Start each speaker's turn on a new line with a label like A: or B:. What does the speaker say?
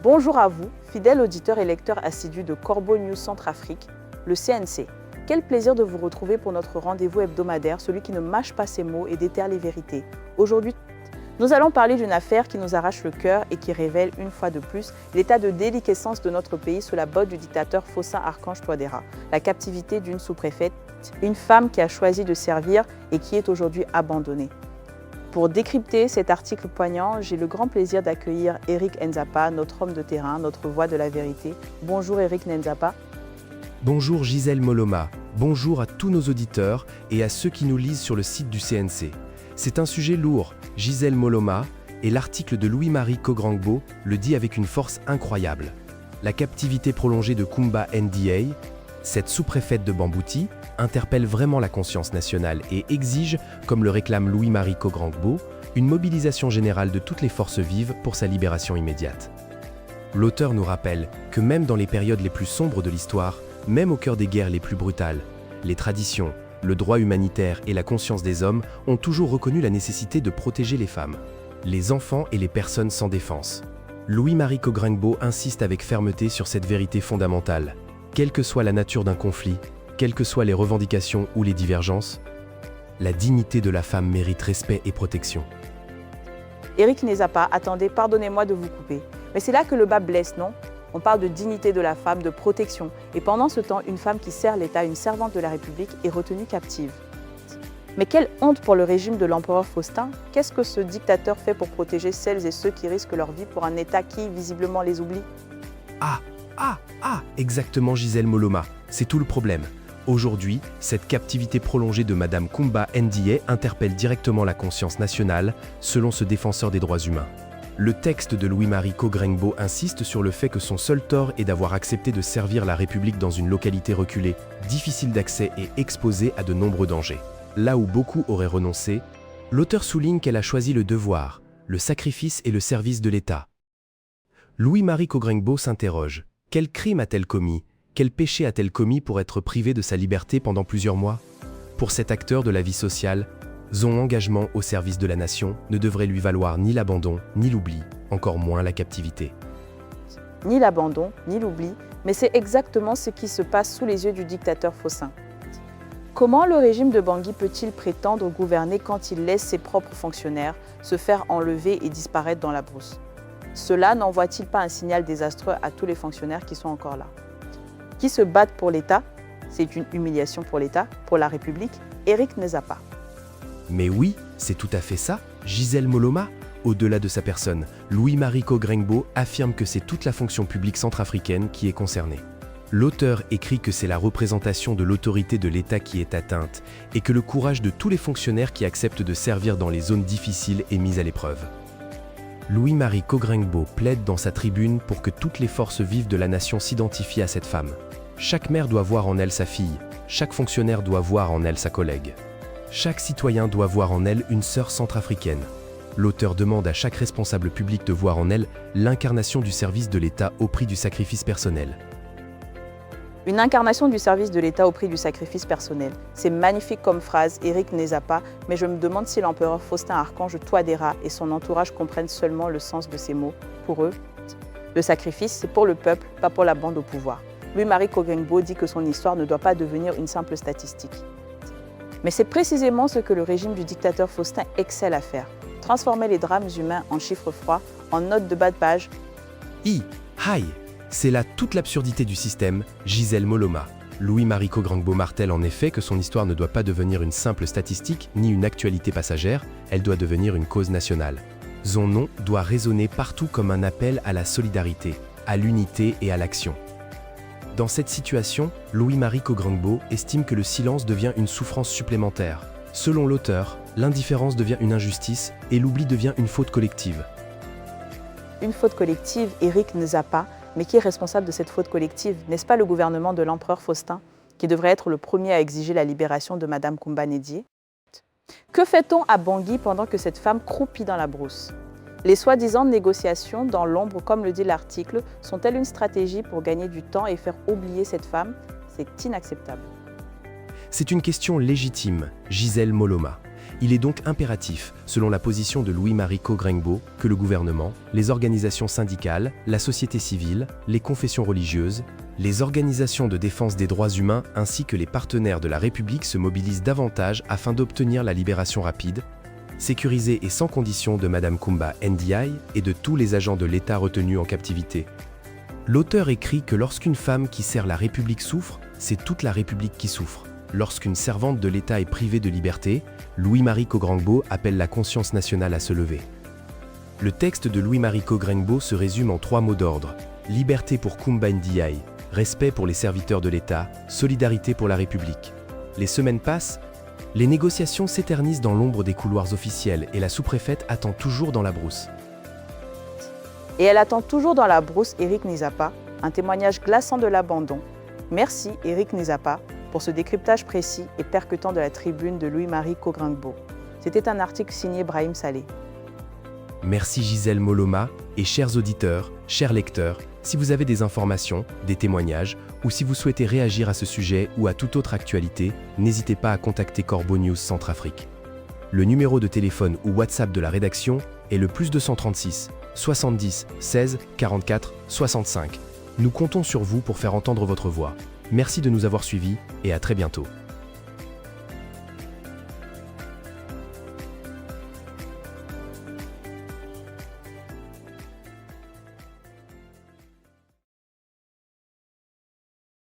A: Bonjour à vous, fidèles auditeurs et lecteurs assidus de Corbeau News Centrafrique, le CNC. Quel plaisir de vous retrouver pour notre rendez-vous hebdomadaire, celui qui ne mâche pas ses mots et déterre les vérités. Aujourd'hui, nous allons parler d'une affaire qui nous arrache le cœur et qui révèle une fois de plus l'état de déliquescence de notre pays sous la botte du dictateur Faustin Archange Touadéra, la captivité d'une sous-préfète, une femme qui a choisi de servir et qui est aujourd'hui abandonnée. Pour décrypter cet article poignant, j'ai le grand plaisir d'accueillir Eric Nzapa, notre homme de terrain, notre voix de la vérité. Bonjour Eric Nzapa.
B: Bonjour Gisèle Moloma, bonjour à tous nos auditeurs et à ceux qui nous lisent sur le site du CNC. C'est un sujet lourd, Gisèle Moloma, et l'article de Louis-Marie Kograngbo le dit avec une force incroyable. La captivité prolongée de Kumba Nda, cette sous-préfète de Bambouti, interpelle vraiment la conscience nationale et exige, comme le réclame Louis-Marie Kograngbo, une mobilisation générale de toutes les forces vives pour sa libération immédiate. L'auteur nous rappelle que même dans les périodes les plus sombres de l'histoire, même au cœur des guerres les plus brutales, les traditions, le droit humanitaire et la conscience des hommes ont toujours reconnu la nécessité de protéger les femmes, les enfants et les personnes sans défense. Louis-Marie Kograngbo insiste avec fermeté sur cette vérité fondamentale. Quelle que soit la nature d'un conflit, quelles que soient les revendications ou les divergences, la dignité de la femme mérite respect et protection.
A: Eric Nzapa, attendez, pardonnez-moi de vous couper. Mais c'est là que le bas blesse, non? On parle de dignité de la femme, de protection. Et pendant ce temps, une femme qui sert l'État, une servante de la République, est retenue captive. Mais quelle honte pour le régime de l'empereur Faustin. Qu'est-ce que ce dictateur fait pour protéger celles et ceux qui risquent leur vie pour un État qui, visiblement, les oublie?
B: Exactement Gisèle Moloma, c'est tout le problème. Aujourd'hui, cette captivité prolongée de Madame Kumba Nda interpelle directement la conscience nationale, selon ce défenseur des droits humains. Le texte de Louis-Marie Kograngbo insiste sur le fait que son seul tort est d'avoir accepté de servir la République dans une localité reculée, difficile d'accès et exposée à de nombreux dangers. Là où beaucoup auraient renoncé, l'auteur souligne qu'elle a choisi le devoir, le sacrifice et le service de l'État. Louis-Marie Kograngbo s'interroge. Quel crime a-t-elle commis? Quel péché a-t-elle commis pour être privée de sa liberté pendant plusieurs mois? Pour cet acteur de la vie sociale, son engagement au service de la nation ne devrait lui valoir ni l'abandon, ni l'oubli, encore moins la captivité.
A: Ni l'abandon, ni l'oubli, mais c'est exactement ce qui se passe sous les yeux du dictateur Faustin. Comment le régime de Bangui peut-il prétendre gouverner quand il laisse ses propres fonctionnaires se faire enlever et disparaître dans la brousse? Cela n'envoie-t-il pas un signal désastreux à tous les fonctionnaires qui sont encore là? Qui se battent pour l'État? C'est une humiliation pour l'État, pour la République. Eric Nzapa.
B: Mais oui, c'est tout à fait ça, Gisèle Moloma. Au-delà de sa personne, Louis-Marie Kograngbo affirme que c'est toute la fonction publique centrafricaine qui est concernée. L'auteur écrit que c'est la représentation de l'autorité de l'État qui est atteinte et que le courage de tous les fonctionnaires qui acceptent de servir dans les zones difficiles est mis à l'épreuve. Louis-Marie Kograngbo plaide dans sa tribune pour que toutes les forces vives de la nation s'identifient à cette femme. Chaque mère doit voir en elle sa fille, chaque fonctionnaire doit voir en elle sa collègue. Chaque citoyen doit voir en elle une sœur centrafricaine. L'auteur demande à chaque responsable public de voir en elle l'incarnation du service de l'État au prix du sacrifice personnel.
A: Une incarnation du service de l'État au prix du sacrifice personnel. C'est magnifique comme phrase, Eric Nzapa, mais je me demande si l'empereur Faustin Archange Touadéra et son entourage comprennent seulement le sens de ces mots. Pour eux, le sacrifice, c'est pour le peuple, pas pour la bande au pouvoir. Louis-Marie Kograngbo dit que son histoire ne doit pas devenir une simple statistique. Mais c'est précisément ce que le régime du dictateur Faustin excelle à faire. Transformer les drames humains en chiffres froids, en notes de bas de page.
B: C'est là toute l'absurdité du système, Gisèle Moloma. Louis-Marie Kograngbo martèle en effet que son histoire ne doit pas devenir une simple statistique ni une actualité passagère, elle doit devenir une cause nationale. Son nom doit résonner partout comme un appel à la solidarité, à l'unité et à l'action. Dans cette situation, Louis-Marie Kograngbo estime que le silence devient une souffrance supplémentaire. Selon l'auteur, l'indifférence devient une injustice et l'oubli devient une faute collective.
A: Une faute collective, Eric Nzapa, mais qui est responsable de cette faute collective? N'est-ce pas le gouvernement de l'empereur Faustin, qui devrait être le premier à exiger la libération de Madame Kumba Nda? Que fait-on à Bangui pendant que cette femme croupit dans la brousse? Les soi-disant négociations dans l'ombre, comme le dit l'article, sont-elles une stratégie pour gagner du temps et faire oublier cette femme? c'est inacceptable.
B: C'est une question légitime, Gisèle Moloma. Il est donc impératif, selon la position de Louis-Marie Cogrengbo, que le gouvernement, les organisations syndicales, la société civile, les confessions religieuses, les organisations de défense des droits humains ainsi que les partenaires de la République se mobilisent davantage afin d'obtenir la libération rapide, sécurisée et sans condition de Madame Kumba Ndiaye et de tous les agents de l'État retenus en captivité. L'auteur écrit que lorsqu'une femme qui sert la République souffre, c'est toute la République qui souffre. Lorsqu'une servante de l'État est privée de liberté, Louis-Marie Cogrengbo appelle la conscience nationale à se lever. Le texte de Louis-Marie Cogrengbo se résume en 3 mots d'ordre. Liberté pour Kumba Ndiaye, respect pour les serviteurs de l'État, solidarité pour la République. Les semaines passent, les négociations s'éternisent dans l'ombre des couloirs officiels et la sous-préfète attend toujours dans la brousse.
A: Et elle attend toujours dans la brousse Éric Nizapa, un témoignage glaçant de l'abandon. Merci Éric Nizapa pour ce décryptage précis et percutant de la tribune de Louis-Marie Cogrengbo. C'était un article signé Brahim Saleh.
B: Merci Gisèle Moloma et chers auditeurs, chers lecteurs, si vous avez des informations, des témoignages ou si vous souhaitez réagir à ce sujet ou à toute autre actualité, n'hésitez pas à contacter Corbeau News Centrafrique. Le numéro de téléphone ou WhatsApp de la rédaction est le +236 70 16 44 65. Nous comptons sur vous pour faire entendre votre voix. Merci de nous avoir suivis et à très bientôt.